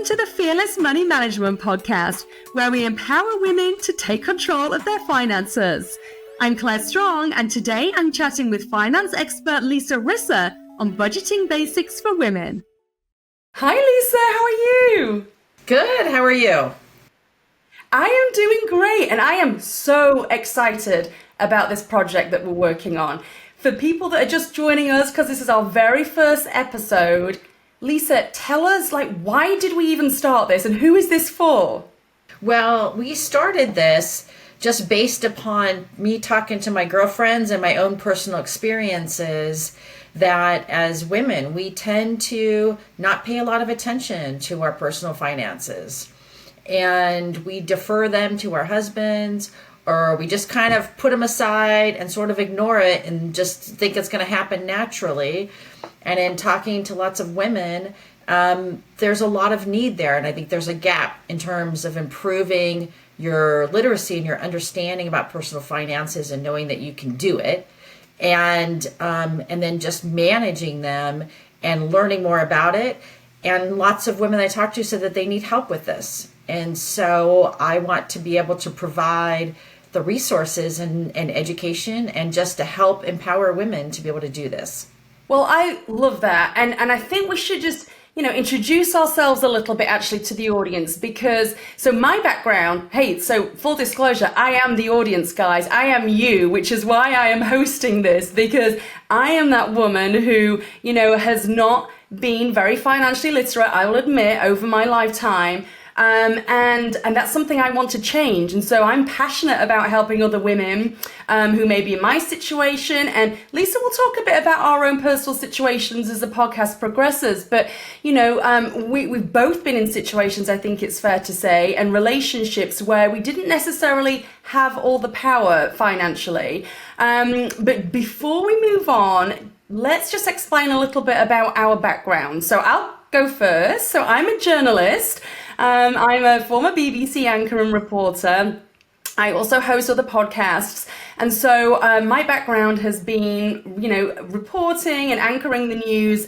to the Fearless Money Management Podcast, where we empower women to take control of their finances. I'm Claire Strong, and today I'm chatting with finance expert Lisa Risser on budgeting basics for women. Hi Lisa, how are you? Good, how are you? I am doing great, and I am so excited about this project that we're working on. For people that are just joining us, because this is our very first episode, Lisa, tell us, why did we even start this, and who is this for? Well, we started this just based upon me talking to my girlfriends and my own personal experiences that as women, we tend to not pay a lot of attention to our personal finances. And we defer them to our husbands, or we just kind of put them aside and sort of ignore it and just think it's going to happen naturally. And in talking to lots of women, there's a lot of need there. And I think there's a gap in terms of improving your literacy and your understanding about personal finances and knowing that you can do it. And then just managing them and learning more about it. And lots of women I talked to said that they need help with this. And so I want to be able to provide the resources and education and just to help empower women to be able to do this. Well, I love that. And I think we should just, introduce ourselves a little bit actually to the audience, because so my background, so full disclosure, I am the audience, guys. I am you, which is why I am hosting this, because I am that woman who, has not been very financially literate, I will admit, over my lifetime. And that's something I want to change. And so I'm passionate about helping other women who may be in my situation. And Lisa will talk a bit about our own personal situations as the podcast progresses. But, we've both been in situations, I think it's fair to say, and relationships where we didn't necessarily have all the power financially. But before we move on, let's just explain a little bit about our background. So I'll go first. So I'm a journalist. I'm a former BBC anchor and reporter. I also host other podcasts. And so my background has been, reporting and anchoring the news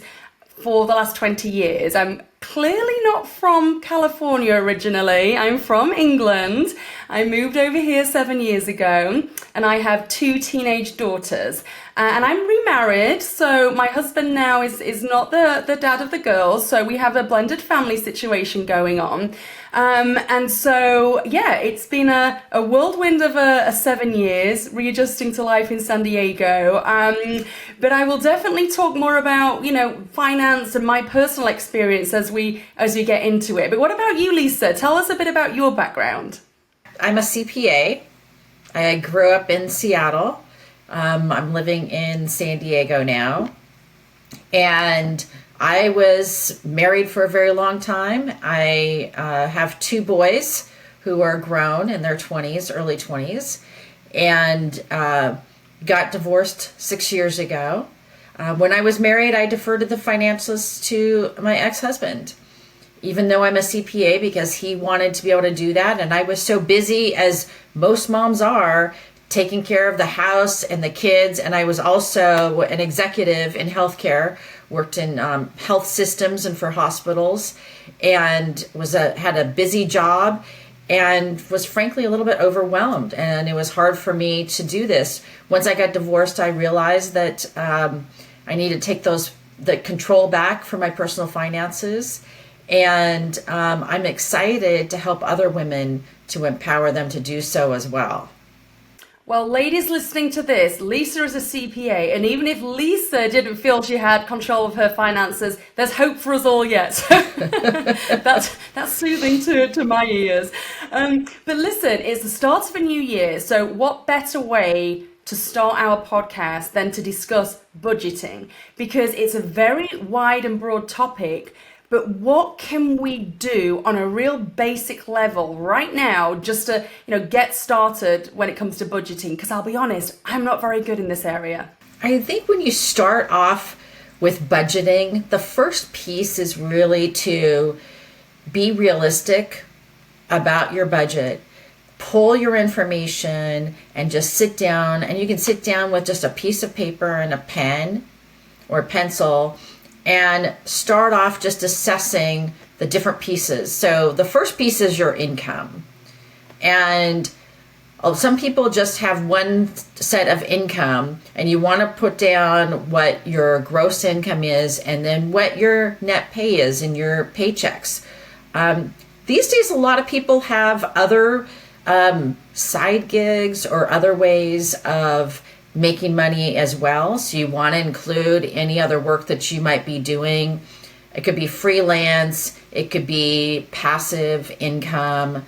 for the last 20 years. I'm clearly not from California originally. I'm from England. I moved over here 7 years ago, and I have 2 teenage daughters. And I'm remarried, so my husband now is not the dad of the girls, so we have a blended family situation going on. And so, it's been a whirlwind of a 7 years, readjusting to life in San Diego. But I will definitely talk more about, finance and my personal experience as we get into it. But what about you, Lisa? Tell us a bit about your background. I'm a CPA. I grew up in Seattle. I'm living in San Diego now. And I was married for a very long time. I have 2 boys who are grown in their 20s, early 20s, and got divorced 6 years ago. When I was married, I deferred the finances to my ex-husband, even though I'm a CPA, because he wanted to be able to do that. And I was so busy, as most moms are, taking care of the house and the kids. And I was also an executive in healthcare, worked in health systems and for hospitals, and had a busy job, and was frankly a little bit overwhelmed. And it was hard for me to do this. Once I got divorced, I realized that I needed to take the control back for my personal finances. And I'm excited to help other women to empower them to do so as well. Well, ladies listening to this, Lisa is a CPA, and even if Lisa didn't feel she had control of her finances, there's hope for us all yet. That's soothing to my ears. But listen, it's the start of a new year, so what better way to start our podcast than to discuss budgeting? Because it's a very wide and broad topic. But what can we do on a real basic level right now just to, get started when it comes to budgeting? Because I'll be honest, I'm not very good in this area. I think when you start off with budgeting, the first piece is really to be realistic about your budget. Pull your information and just sit down. And you can sit down with just a piece of paper and a pen or a pencil and start off just assessing the different pieces. So the first piece is your income. And some people just have one set of income, and you want to put down what your gross income is and then what your net pay is in your paychecks. These days, a lot of people have other side gigs or other ways of making money as well. So you want to include any other work that you might be doing. It could be freelance. It could be passive income.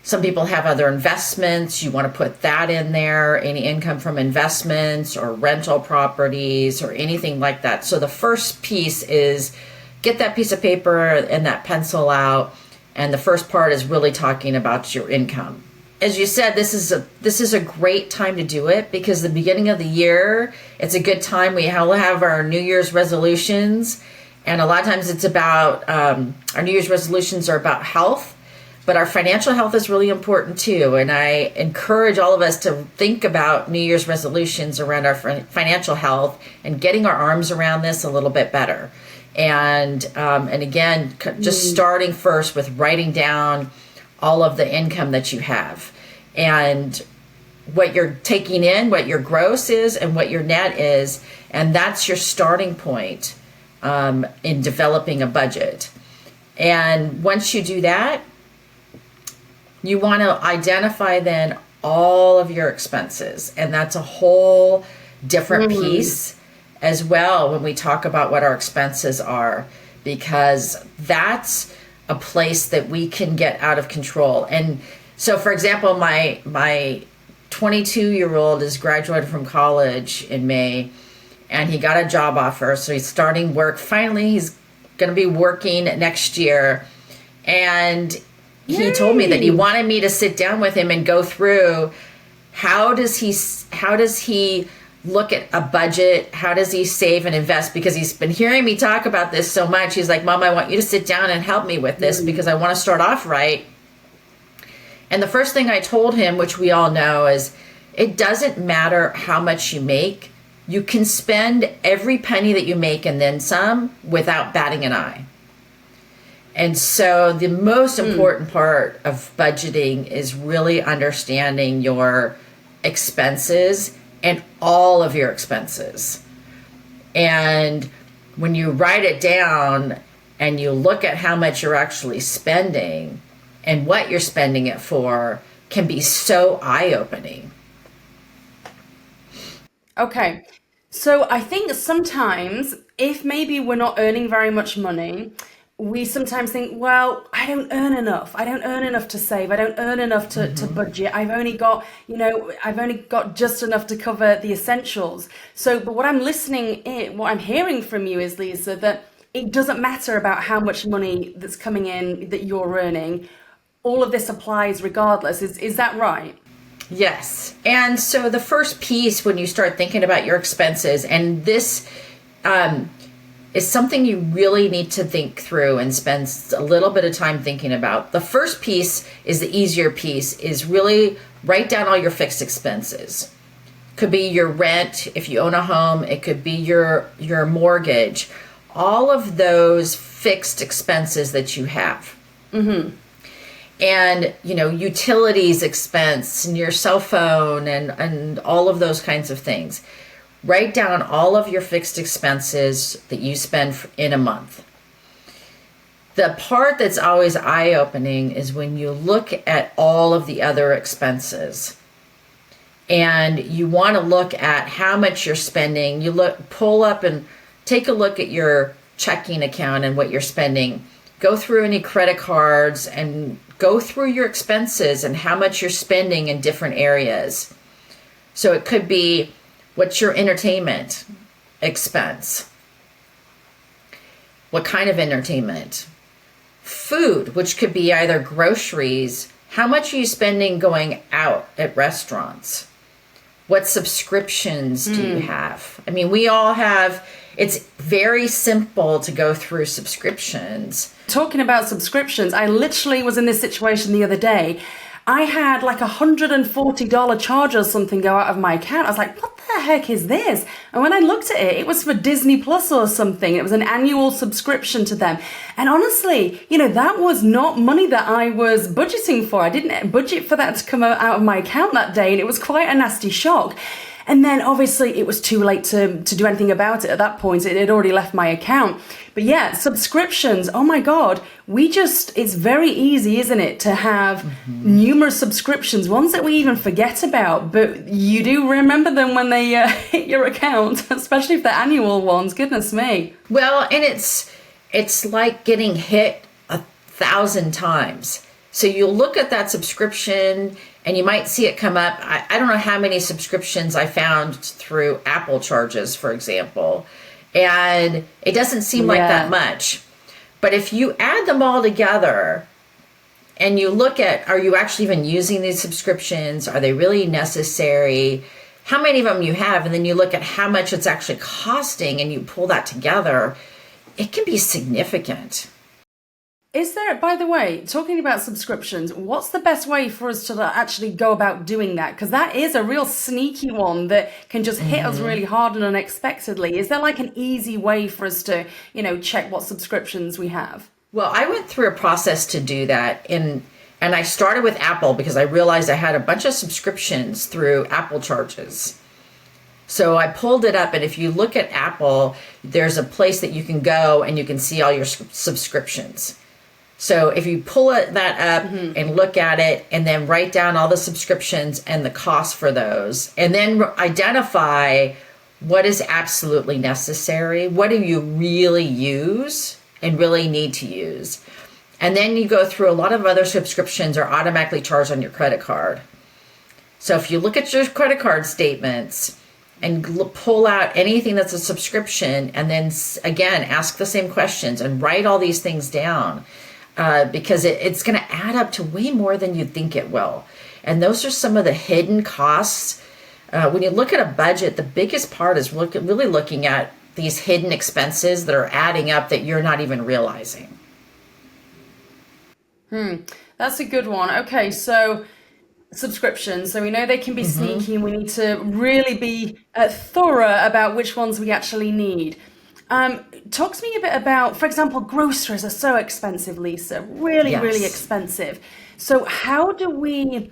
Some people have other investments. You want to put that in there, any income from investments or rental properties or anything like that. So the first piece is get that piece of paper and that pencil out. And the first part is really talking about your income. As you said, this is a great time to do it because the beginning of the year, it's a good time. We all have our New Year's resolutions. And a lot of times it's about, our New Year's resolutions are about health. But our financial health is really important too. And I encourage all of us to think about New Year's resolutions around our financial health and getting our arms around this a little bit better. And again, just starting first with writing down all of the income that you have and what you're taking in, what your gross is and what your net is. And that's your starting point in developing a budget. And once you do that, you want to identify then all of your expenses. And that's a whole different piece as well when we talk about what our expenses are, because that's a place that we can get out of control. And so, for example, my 22-year-old is graduated from college in May, and he got a job offer. So he's starting work. Finally, he's going to be working next year. And he told me that he wanted me to sit down with him and go through how does he look at a budget? How does he save and invest? Because he's been hearing me talk about this so much. He's like, Mom, I want you to sit down and help me with this because I want to start off right. And the first thing I told him, which we all know, is it doesn't matter how much you make. You can spend every penny that you make and then some without batting an eye. And so the most important part of budgeting is really understanding your expenses and all of your expenses. And when you write it down and you look at how much you're actually spending and what you're spending it for, can be so eye-opening. Okay. So I think sometimes if maybe we're not earning very much money, we sometimes think, well, I don't earn enough. I don't earn enough to save. I don't earn enough to budget. I've only got just enough to cover the essentials. So, but what I'm hearing from you is, Lisa, that it doesn't matter about how much money that's coming in that you're earning. All of this applies regardless. Is that right? Yes. And so the first piece when you start thinking about your expenses, and this is something you really need to think through and spend a little bit of time thinking about. The first piece is the easier piece, is really write down all your fixed expenses. Could be your rent if you own a home. It could be your mortgage. All of those fixed expenses that you have. And, utilities expense and your cell phone and all of those kinds of things. Write down all of your fixed expenses that you spend in a month. The part that's always eye-opening is when you look at all of the other expenses and you want to look at how much you're spending. Pull up and take a look at your checking account and what you're spending. Go through any credit cards and go through your expenses and how much you're spending in different areas. So it could be, what's your entertainment expense? What kind of entertainment? Food, which could be either groceries. How much are you spending going out at restaurants? What subscriptions do you have? I mean, we all have, it's very simple to go through subscriptions. Talking about subscriptions, I literally was in this situation the other day. I had like $140 charge or something go out of my account. I was like, what the heck is this? And when I looked at it, it was for Disney Plus or something. It was an annual subscription to them. And honestly, that was not money that I was budgeting for. I didn't budget for that to come out of my account that day. And it was quite a nasty shock. And then obviously it was too late to do anything about it at that point. It had already left my account. But yeah, subscriptions. Oh my God. It's very easy, isn't it, to have numerous subscriptions, ones that we even forget about, but you do remember them when they hit your account, especially if they're annual ones. Goodness me. Well, and it's like getting hit 1,000 times. So you'll look at that subscription and you might see it come up. I don't know how many subscriptions I found through Apple charges, for example. And it doesn't seem like that much. But if you add them all together and you look at, are you actually even using these subscriptions? Are they really necessary? How many of them you have? And then you look at how much it's actually costing and you pull that together, it can be significant. Is there, by the way, talking about subscriptions, what's the best way for us to actually go about doing that? Because that is a real sneaky one that can just hit us really hard and unexpectedly. Is there like an easy way for us to, check what subscriptions we have? Well, I went through a process to do that, and I started with Apple because I realized I had a bunch of subscriptions through Apple charges. So I pulled it up, and if you look at Apple, there's a place that you can go and you can see all your subscriptions. So if you pull that up and look at it and then write down all the subscriptions and the cost for those, and then identify what is absolutely necessary, what do you really use and really need to use. And then you go through a lot of other subscriptions are automatically charged on your credit card. So if you look at your credit card statements and pull out anything that's a subscription, and then again, ask the same questions and write all these things down. Because it's going to add up to way more than you think it will. And those are some of the hidden costs. When you look at a budget, the biggest part is really looking at these hidden expenses that are adding up that you're not even realizing. That's a good one. Okay, so subscriptions. So we know they can be sneaky and we need to really be thorough about which ones we actually need. Talk to me a bit about, for example, groceries are so expensive, Lisa, really, really expensive. So how do we,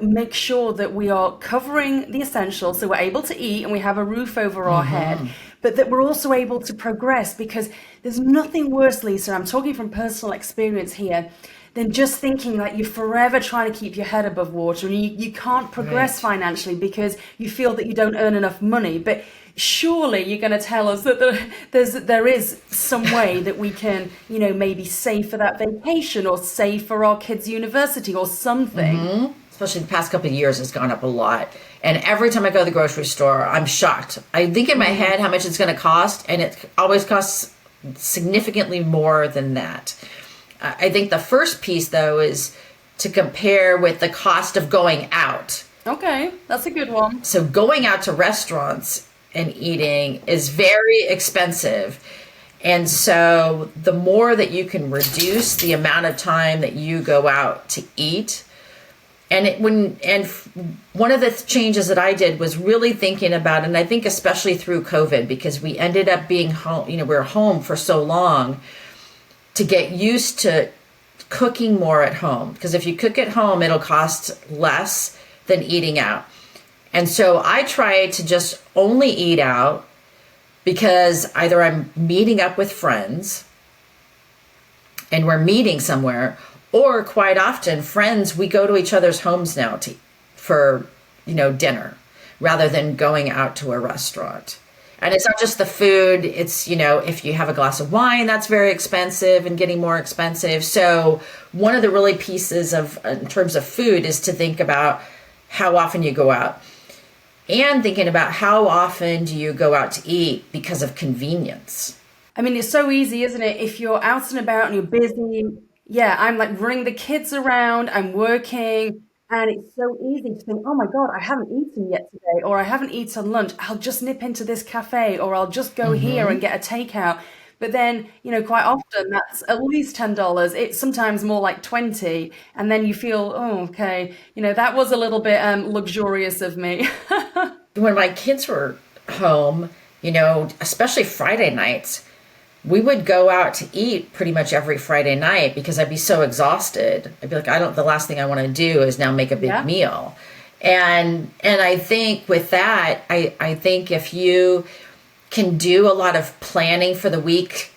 make sure that we are covering the essentials so we're able to eat and we have a roof over our head, but that we're also able to progress? Because there's nothing worse, Lisa, I'm talking from personal experience here, than just thinking that you're forever trying to keep your head above water and you can't progress financially because you feel that you don't earn enough money. But surely you're going to tell us that there is some way that we can, maybe save for that vacation or save for our kids' university or something. Especially the past couple of years, it's gone up a lot. And every time I go to the grocery store, I'm shocked. I think in my head how much it's going to cost, and it always costs significantly more than that. I think the first piece, though, is to compare with the cost of going out. Okay, that's a good one. So going out to restaurants and eating is very expensive. And so the more that you can reduce the amount of time that you go out to eat, one of the changes that I did was really thinking about, and I think especially through COVID, because we ended up being home, we were home for so long, to get used to cooking more at home. Because if you cook at home, it'll cost less than eating out. And so I try to just only eat out because either I'm meeting up with friends and we're meeting somewhere, or quite often friends, we go to each other's homes now for dinner rather than going out to a restaurant. And it's not just the food, it's, if you have a glass of wine, that's very expensive and getting more expensive. So one of the really pieces in terms of food is to think about how often you go out and thinking about how often do you go out to eat because of convenience. I mean, it's so easy, isn't it? If you're out and about and you're busy, I'm like running the kids around, I'm working. And it's so easy to think, oh my God, I haven't eaten yet today, or I haven't eaten lunch. I'll just nip into this cafe, or I'll just go here and get a takeout. But then, quite often that's at least $10. It's sometimes more like 20. And then you feel, oh, okay, that was a little bit luxurious of me. When my kids were home, especially Friday nights, we would go out to eat pretty much every Friday night because I'd be so exhausted. I'd be like, the last thing I want to do is now make a big Yeah. meal. And I think with that, I think if you can do a lot of planning for the week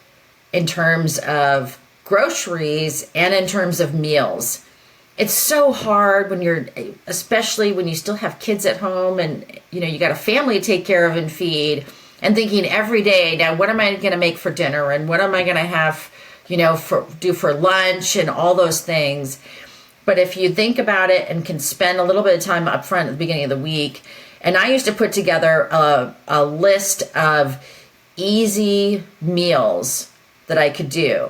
in terms of groceries and in terms of meals, it's so hard when especially when you still have kids at home and you got a family to take care of and feed, and thinking every day, now what am I going to make for dinner and what am I going to have for lunch and all those things. But if you think about it and can spend a little bit of time up front at the beginning of the week, and I used to put together a list of easy meals that I could do.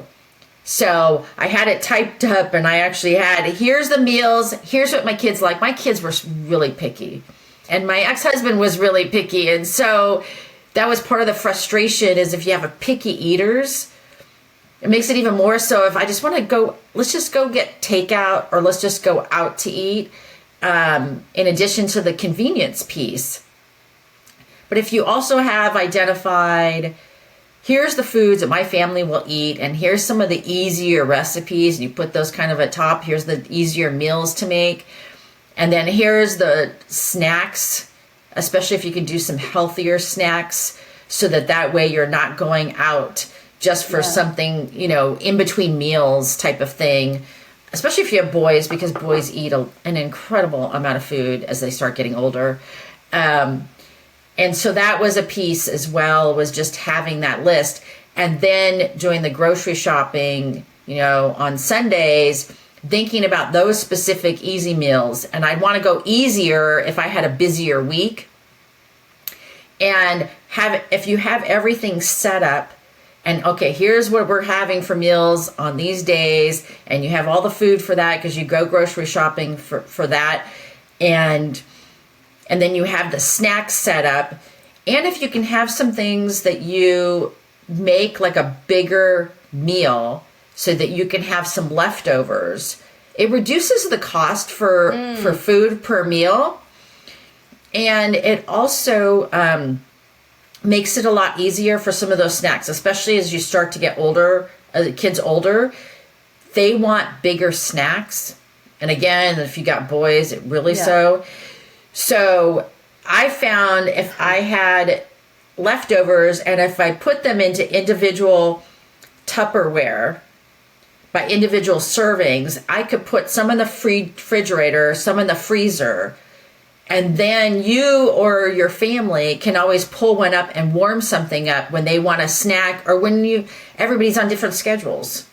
So I had it typed up, and I actually had, here's the meals, here's what my kids like. My kids were really picky, and my ex-husband was really picky. And so that was part of the frustration, is if you have a picky eaters, it makes it even more so if I just want to go, let's just go get takeout, or let's just go out to eat, in addition to the convenience piece. But if you also have identified, here's the foods that my family will eat, and here's some of the easier recipes, and you put those kind of at top, here's the easier meals to make, and then here's the snacks, especially if you can do some healthier snacks, so that way you're not going out just for something, in between meals type of thing, especially if you have boys, because boys eat an incredible amount of food as they start getting older. And so that was a piece as well, was just having that list. And then doing the grocery shopping, on Sundays, thinking about those specific easy meals. And I'd want to go easier if I had a busier week. And if you have everything set up, and okay, here's what we're having for meals on these days, and you have all the food for that because you go grocery shopping for that, and then you have the snacks set up. And if you can have some things that you make like a bigger meal so that you can have some leftovers, it reduces the cost for food per meal. And it also makes it a lot easier for some of those snacks, especially as you start to get older, kids older, they want bigger snacks. And again, if you got boys, it really so. So I found if I had leftovers and if I put them into individual Tupperware by individual servings, I could put some in the refrigerator, some in the freezer. And then you or your family can always pull one up and warm something up when they want a snack, or when everybody's on different schedules.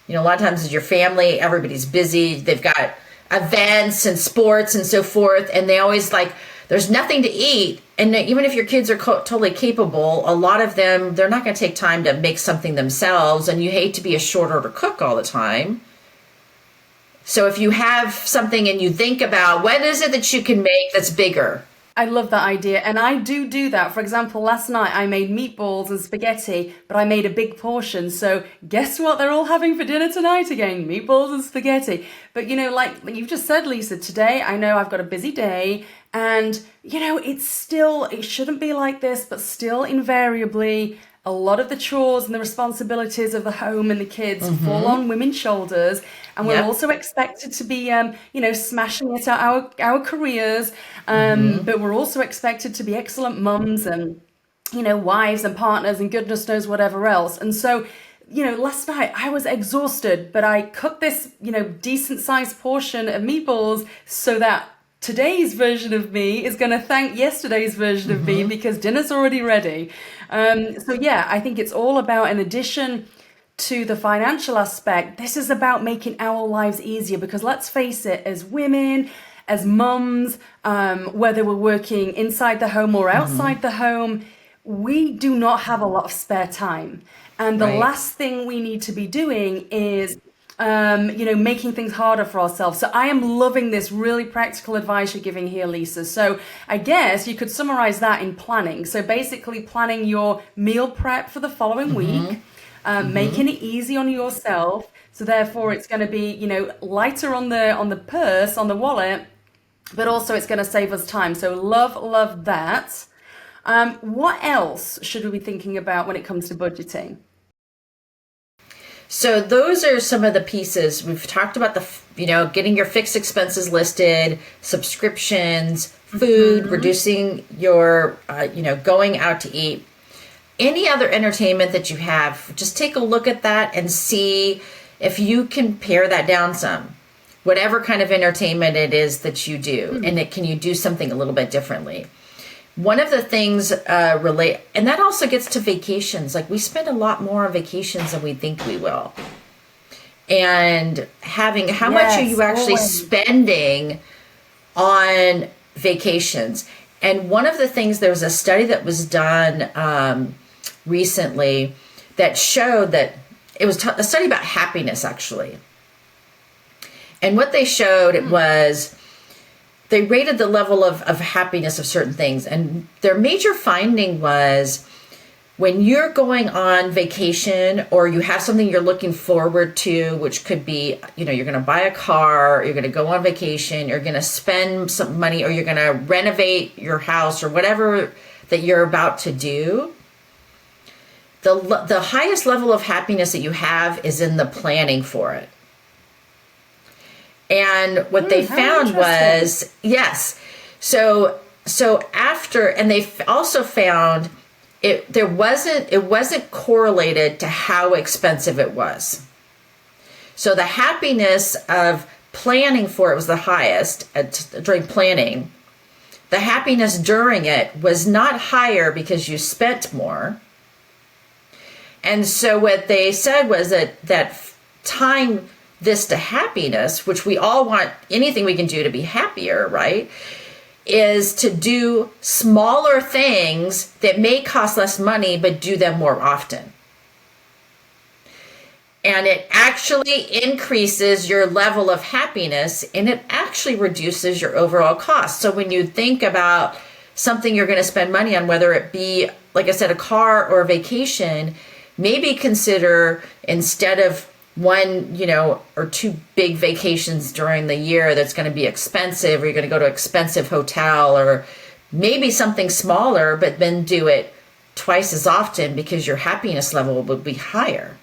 A lot of times as your family, everybody's busy. They've got events and sports and so forth. And they always there's nothing to eat. And even if your kids are totally capable, a lot of them, they're not going to take time to make something themselves. And you hate to be a short order cook all the time. So if you have something and you think about what is it that you can make that's bigger. I love that idea. And I do that. For example, last night I made meatballs and spaghetti, but I made a big portion. So guess what they're all having for dinner tonight again? Meatballs and spaghetti. But like you've just said, Lisa, today I know I've got a busy day, and it shouldn't be like this, but still invariably a lot of the chores and the responsibilities of the home and the kids fall on women's shoulders. And we're also expected to be, smashing it at our careers. But we're also expected to be excellent mums and, wives and partners and goodness knows whatever else. And so, last night I was exhausted, but I cooked this, decent sized portion of meatballs so that today's version of me is going to thank yesterday's version of me because dinner's already ready. I think it's all about, in addition to the financial aspect, this is about making our lives easier, because let's face it, as women, as mums, whether we're working inside the home or outside the home, we do not have a lot of spare time. And the last thing we need to be doing is making things harder for ourselves. So I am loving this really practical advice you're giving here, Lisa. So I guess you could summarize that in planning. So basically planning your meal prep for the following week, making it easy on yourself. So therefore it's going to be, lighter on the purse, on the wallet, but also it's going to save us time. So love that. What else should we be thinking about when it comes to budgeting? So those are some of the pieces. We've talked about getting your fixed expenses listed, subscriptions, food, reducing your, going out to eat. Any other entertainment that you have, just take a look at that and see if you can pare that down some. Whatever kind of entertainment it is that you do, and can you do something a little bit differently? One of the things and that also gets to vacations. Like we spend a lot more on vacations than we think we will. And how much are you actually spending on vacations? And one of the things, there was a study that was done recently that showed that it was a study about happiness, actually. And what they showed was they rated the level of happiness of certain things. And their major finding was when you're going on vacation or you have something you're looking forward to, which could be, you're going to buy a car, you're going to go on vacation, you're going to spend some money, or you're going to renovate your house or whatever that you're about to do. The highest level of happiness that you have is in the planning for it. And what they found was, yes. So after, and they also found it wasn't correlated to how expensive it was. So the happiness of planning for it was the highest during planning. The happiness during it was not higher because you spent more. And so what they said was that tying this to happiness, which we all want, anything we can do to be happier, right, is to do smaller things that may cost less money, but do them more often. And it actually increases your level of happiness, and it actually reduces your overall cost. So when you think about something you're going to spend money on, whether it be, like I said, a car or a vacation, maybe consider, instead of one, or two big vacations during the year that's going to be expensive, or you're going to go to an expensive hotel, or maybe something smaller, but then do it twice as often because your happiness level would be higher,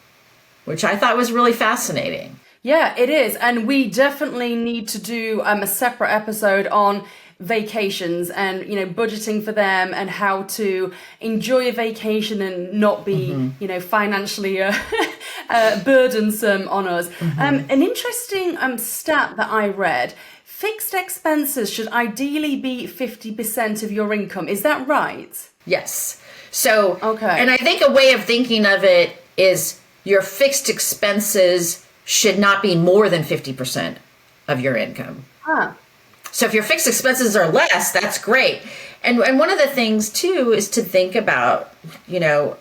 which I thought was really fascinating. Yeah, it is. And we definitely need to do a separate episode on vacations and, budgeting for them and how to enjoy a vacation and not be, financially burdensome on us. An interesting stat that I read, fixed expenses should ideally be 50% of your income. Is that right? Yes. So, okay. And I think a way of thinking of it is your fixed expenses should not be more than 50% of your income. So if your fixed expenses are less, that's great. And one of the things too is to think about, the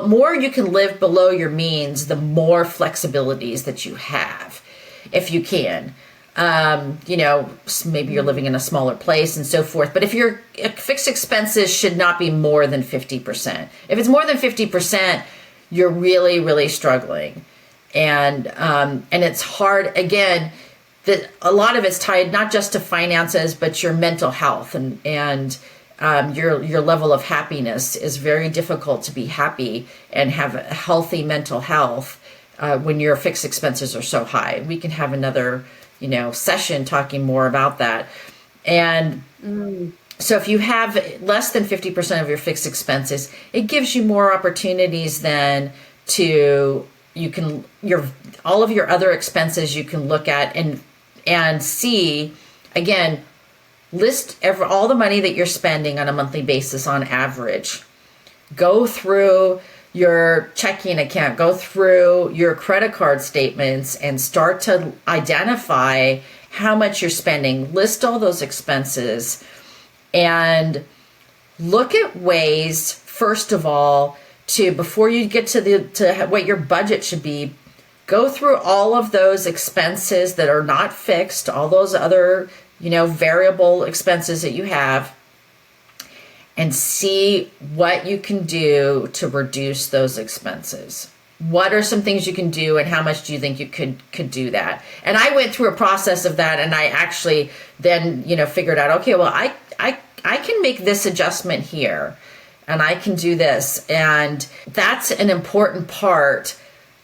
more you can live below your means, the more flexibilities that you have, if you can. Maybe you're living in a smaller place and so forth. But if your fixed expenses should not be more than 50%. If it's more than 50%, you're really, really struggling. And it's hard, again, that a lot of it's tied not just to finances, but your mental health and your level of happiness is very difficult to be happy and have a healthy mental health when your fixed expenses are so high. We can have another, session talking more about that. And so if you have less than 50% of your fixed expenses, it gives you more opportunities then to, all of your other expenses you can look at and see, again, list all the money that you're spending on a monthly basis on average. Go through your checking account, go through your credit card statements and start to identify how much you're spending. List all those expenses and look at ways, first of all, before you get to what your budget should be, go through all of those expenses that are not fixed, all those other, variable expenses that you have, and see what you can do to reduce those expenses. What are some things you can do, and how much do you think you could do that? And I went through a process of that, and I actually then, figured out, okay, well, I can make this adjustment here, and I can do this. And that's an important part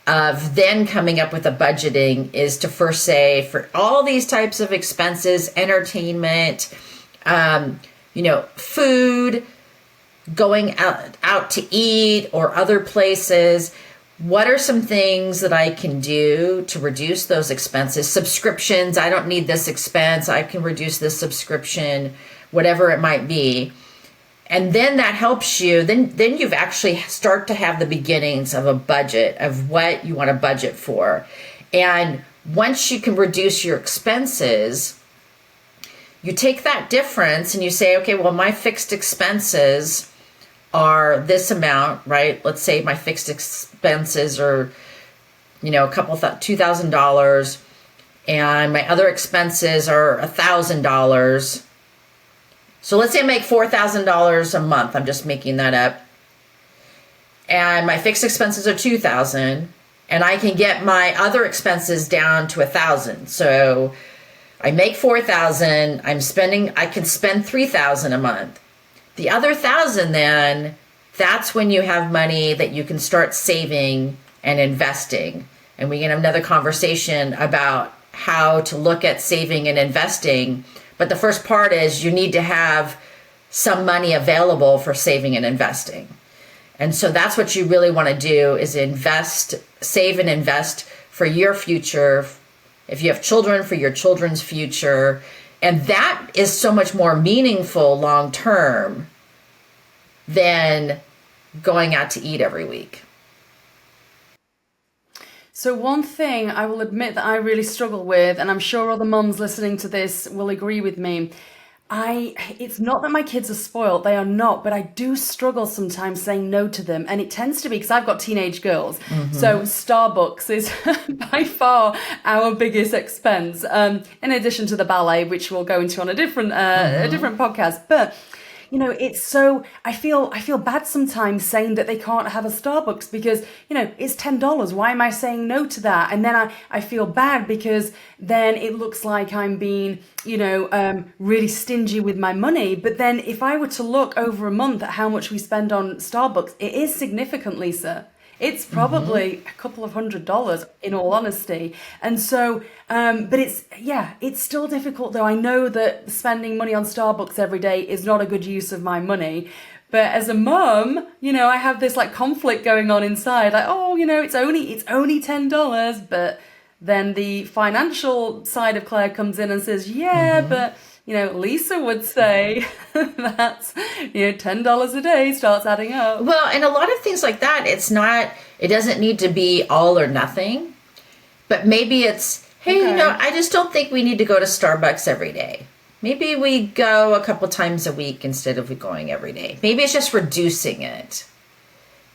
of then coming up with a budgeting, is to first say, for all these types of expenses, entertainment, food, going out to eat or other places, what are some things that I can do to reduce those expenses? Subscriptions, I don't need this expense, I can reduce this subscription, whatever it might be. And then that helps you, then you've actually start to have the beginnings of a budget of what you want to budget for. And once you can reduce your expenses, you take that difference and you say, okay, well, my fixed expenses are this amount, right? Let's say my fixed expenses are, $2,000, and my other expenses are $1,000. So let's say I make $4,000 a month. I'm just making that up. And my fixed expenses are $2,000, and I can get my other expenses down to $1,000. So I make $4,000. I can spend $3,000 a month. The other $1,000, then, that's when you have money that you can start saving and investing. And we can have another conversation about how to look at saving and investing. But the first part is you need to have some money available for saving and investing. And so that's what you really want to do, is save and invest for your future. If you have children, for your children's future. And that is so much more meaningful long term than going out to eat every week. So one thing I will admit that I really struggle with, and I'm sure other mums listening to this will agree with me, it's not that my kids are spoiled, they are not, but I do struggle sometimes saying no to them. And it tends to be because I've got teenage girls. So Starbucks is by far our biggest expense, in addition to the ballet, which we'll go into on a different podcast. But it's so, I feel bad sometimes saying that they can't have a Starbucks because, it's $10. Why am I saying no to that? And then I feel bad because then it looks like I'm being, really stingy with my money. But then if I were to look over a month at how much we spend on Starbucks, it is significant, Lisa. It's probably a couple of $100 in all honesty. And so, but it's still difficult though. I know that spending money on Starbucks every day is not a good use of my money. But as a mum, I have this like conflict going on inside. Like, it's only $10. But then the financial side of Claire comes in and says, but Lisa would say that's, $10 a day starts adding up. Well, and a lot of things like that, it doesn't need to be all or nothing, but maybe it's, hey, I just don't think we need to go to Starbucks every day. Maybe we go a couple times a week instead of going every day. Maybe it's just reducing it,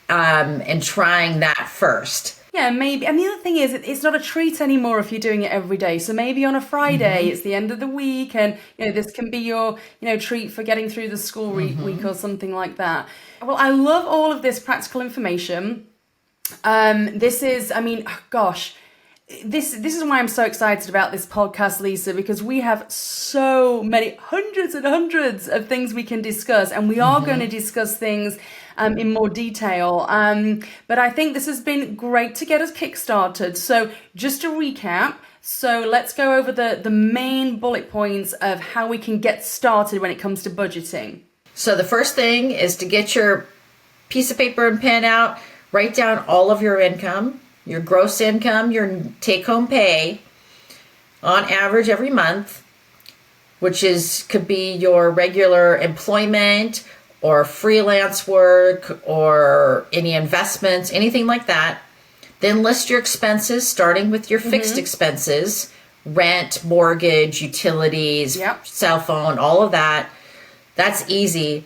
and trying that first. Yeah, maybe. And the other thing is, it's not a treat anymore if you're doing it every day. So maybe on a Friday, it's the end of the week, and this can be your treat for getting through the school week or something like that. Well, I love all of this practical information. This is, this is why I'm so excited about this podcast, Lisa, because we have so many hundreds and hundreds of things we can discuss, and we are going to discuss things in more detail. But I think this has been great to get us kickstarted. So just to recap, so let's go over the main bullet points of how we can get started when it comes to budgeting. So the first thing is to get your piece of paper and pen out, write down all of your income, your gross income, your take-home pay on average every month, which could be your regular employment or freelance work or any investments, anything like that. Then list your expenses, starting with your fixed expenses, rent, mortgage, utilities, cell phone, all of that. That's easy.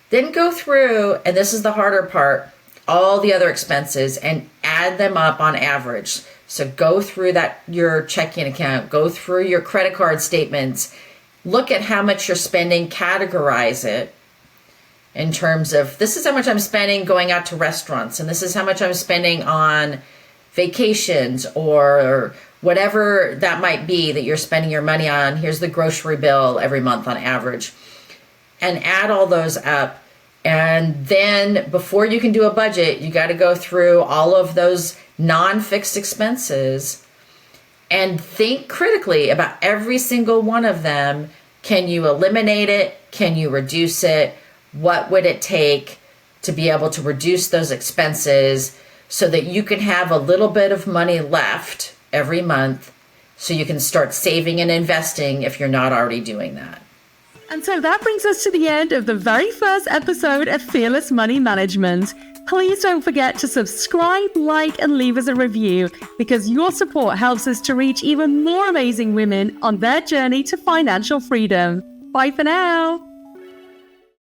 Then go through, and this is the harder part, all the other expenses and add them up on average. So go through your checking account, go through your credit card statements, look at how much you're spending, categorize it in terms of, this is how much I'm spending going out to restaurants, and this is how much I'm spending on vacations or whatever that might be that you're spending your money on. Here's the grocery bill every month on average. And add all those up. And then before you can do a budget, you got to go through all of those non-fixed expenses and think critically about every single one of them. Can you eliminate it? Can you reduce it? What would it take to be able to reduce those expenses so that you can have a little bit of money left every month so you can start saving and investing if you're not already doing that? And so that brings us to the end of the very first episode of Fearless Money Management. Please don't forget to subscribe, like, and leave us a review, because your support helps us to reach even more amazing women on their journey to financial freedom. Bye for now.